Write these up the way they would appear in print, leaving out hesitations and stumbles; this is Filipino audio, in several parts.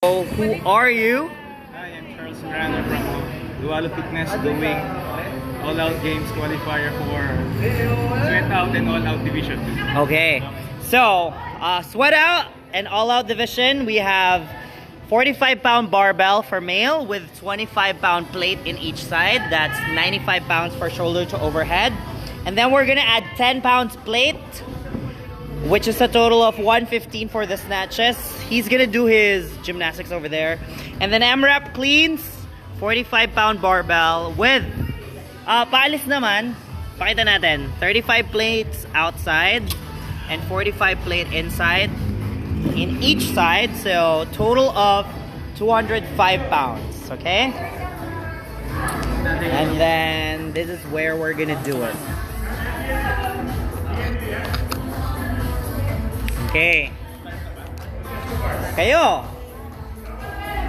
So, who are you? Hi, I'm Charles Serrano from Dualo Fitness doing all-out games qualifier for sweat out and all-out division. Okay, so sweat out and all out division, we have 45-pound barbell for male with 25-pound plate in each side. That's 95 pounds for shoulder to overhead. And then we're gonna add 10 pounds plate, which is a total of 115 for the snatches. He's gonna do his gymnastics over there. And then AMRAP cleans, 45-pound barbell with, paalis naman, pakita natin, 35 plates outside and 45 plate inside in each side. So total of 205 pounds, okay? And then this is where we're gonna do it. Okay. Kayo.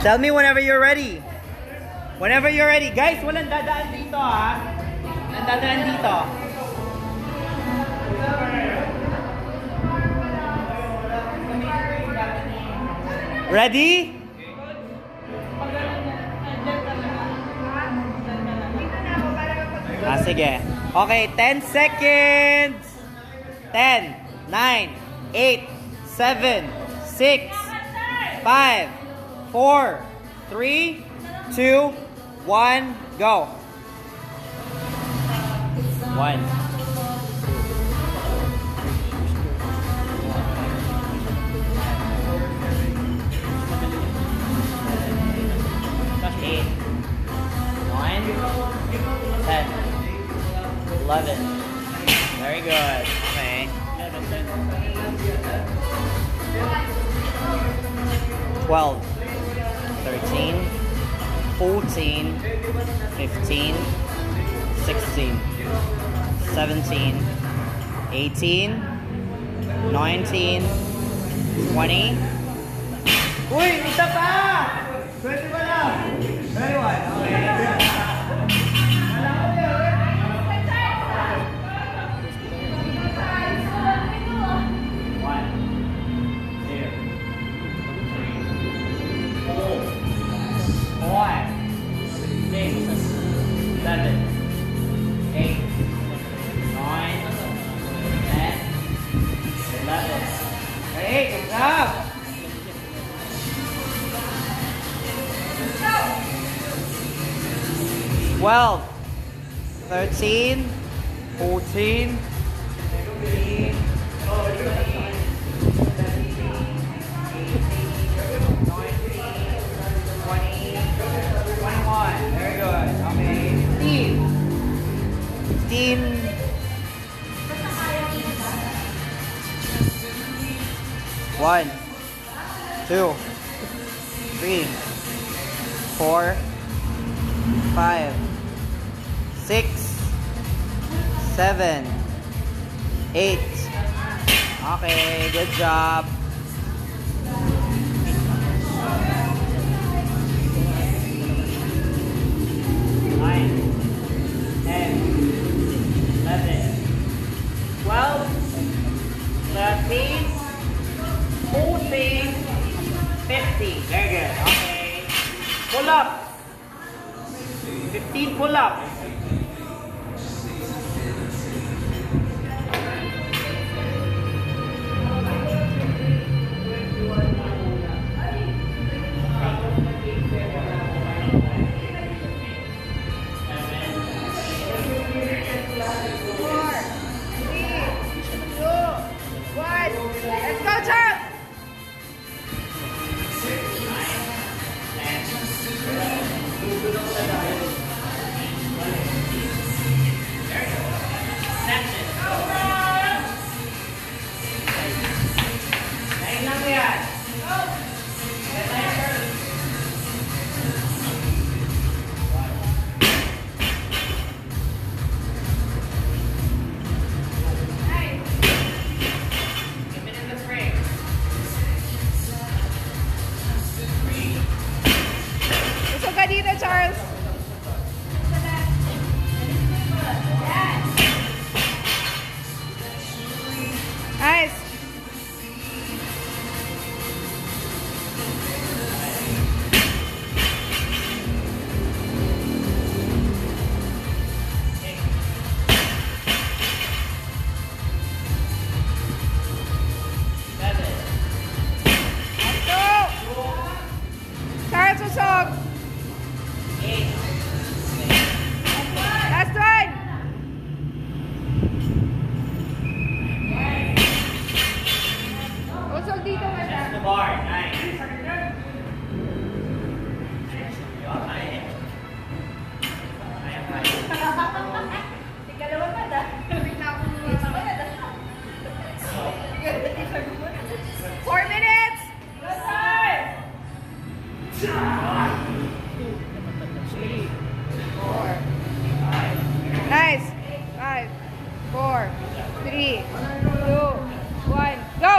Tell me whenever you're ready. Whenever you're ready. Guys, walang dadaan dito ha. Walang dadaan dito. Ready? Sige. Okay, 10 seconds. 10, 9, 8, 7, 6, 5, 4, 3, 2, 1, go. 1, 8, 9, 10, 11. Very good. Okay. 12, 13, 14, 15, 16, 17, 18, 19, 20. Uy, isa pa! 20 pa lang! 21, okay. Hey, good job! 12, 13, 14, 15, 21. Very good. Okay. 15. 1, 2, 3, 4, 5, 6, 7, 8. Okay, good job. 9, 10, 11, 12, 13, 14, 50. Very good. Okay. Pull up. 15 pull up. Charles. Nice. busog. Last one. Busog dito ka siya. The bar. Nice. Ikalawa ka na. Bigla akong 4 minutes. Four. Nice. 5, 4, 3, 2, 1, go!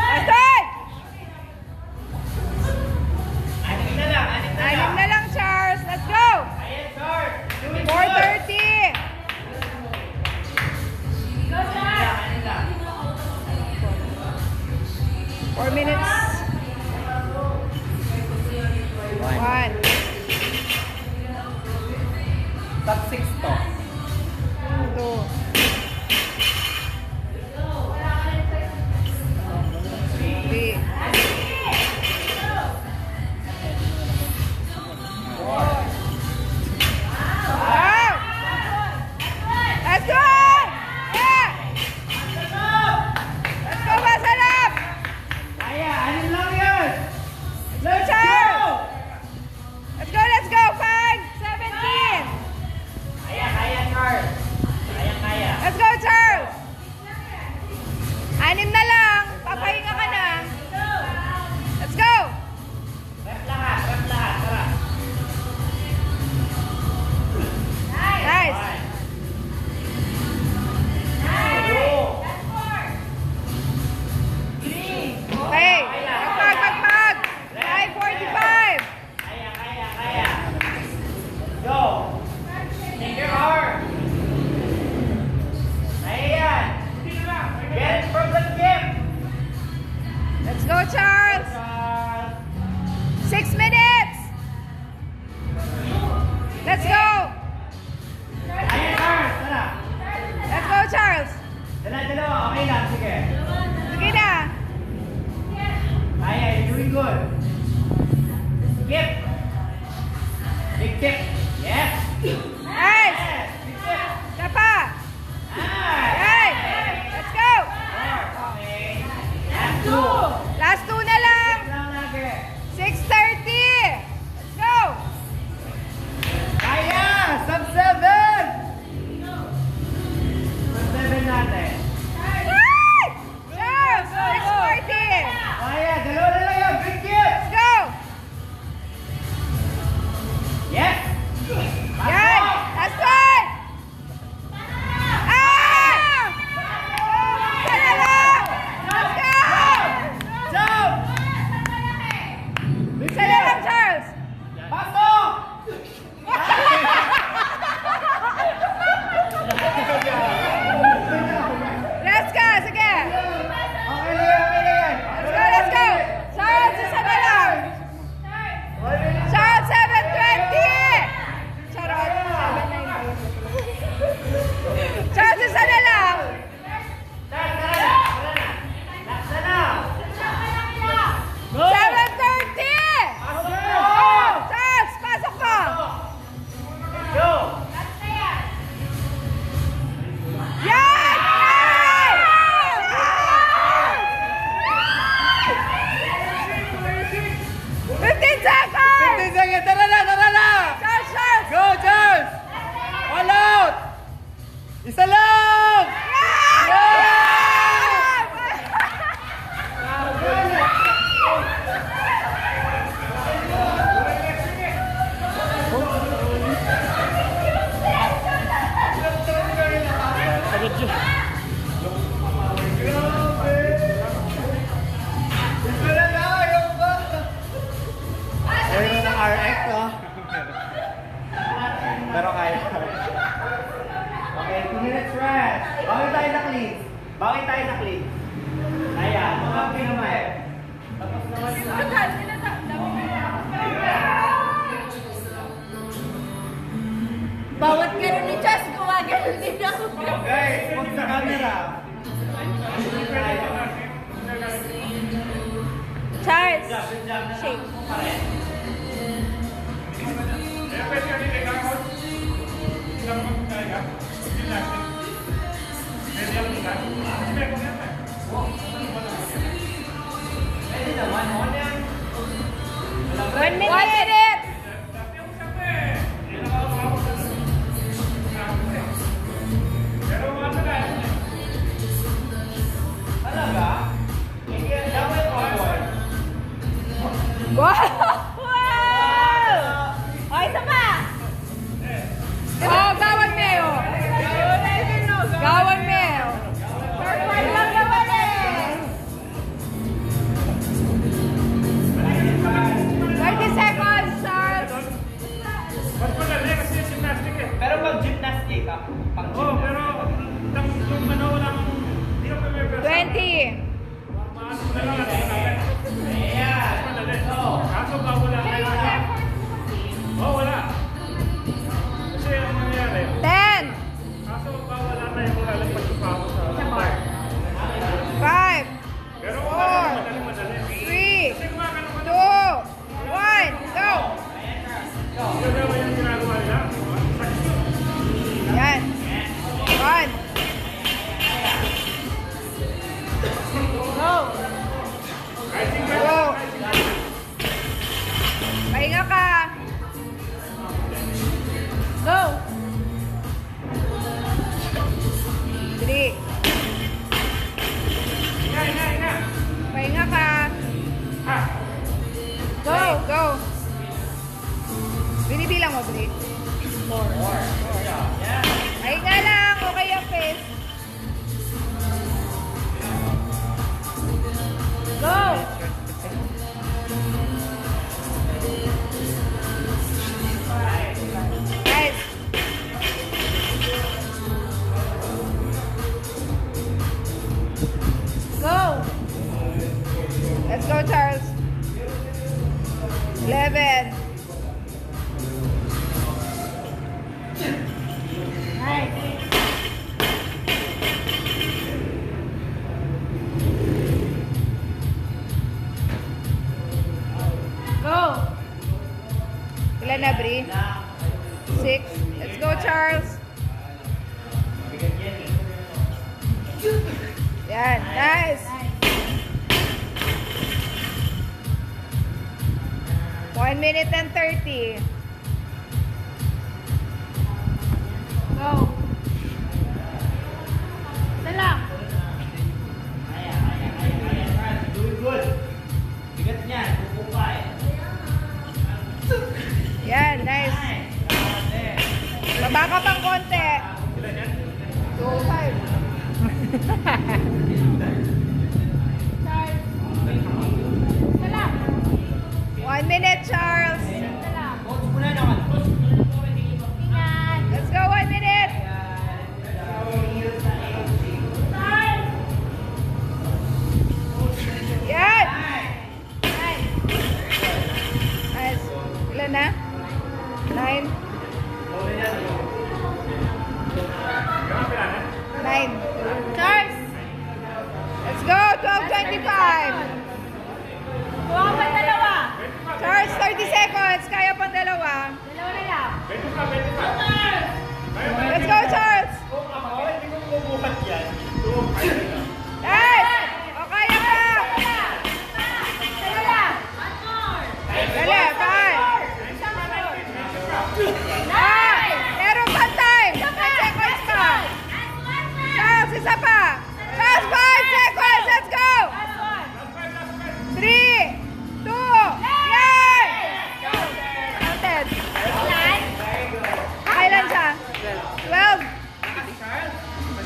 Last one! Anim na lang, anim na lang. Anim na lang, Charles. Let's go! Ayan, Charles. Do it 4:30. good. Anim lang. 4 minutes. 1, Top 6 to. 2, 3, 4. Wow! Let's go! Yeah! Let's go, Basalap! Ayan, 20. Kaso ba wala kayo? Oh, wala. Kasi ang nangyari, 10, kaso ba wala kayo kung lalagpas yung pako sa bar. 5, Pero kung madali. 3, Kasi mga ganun 2, 1, go! Yung gawin yung ginagawa nila. Yan. 1. Go! Go! Pahinga ka. Go! 3. Pahinga ka. Go! Go! Binibilang mo, Bri. 4. Pahinga lang. Okay ang pace. Go! Nice. Go! Let's go, Charles. 11. Nice. Go! Ilan na, Bri? 6. Let's go, Charles. Yan, nice. 1 minute and 30. Go. Isa lang. Doing good. Bigat niyan. Pupukay. Yan, nice. Baba ka pang konti. 1 minute, Charles. Let's go, 1 minute. Yan. Nice. Ilan na? 9. 9. Charles. Let's go, 12:25. Kuha ka pa dalawa. Charles, 30 seconds. Kaya pang dalawa. Dalawa na lang. Let's go, Charles. Hindi ko bubuhat yan. Nice. O, kaya pa. Dalawa. Dali, 5. Nice. Meron pa time. 10 seconds pa. Charles, isa pa. Charles, 5 seconds. Let's go. 3, 2, yan! Counted. Kailan siya? 12.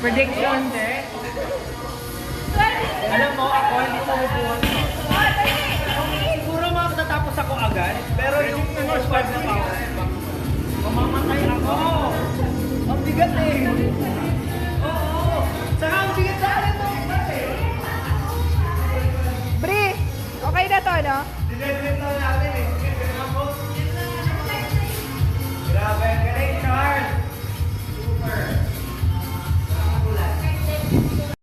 Prediction. Alam mo, ako hindi ko bubuhat. Siguro matatapos ako agad, pero yung squad na pa, mamamatay ako. Ang bigat eh. Oo. Saka ang bigat sa akin to. Bri, okay na to, no? Dinedit na natin eh.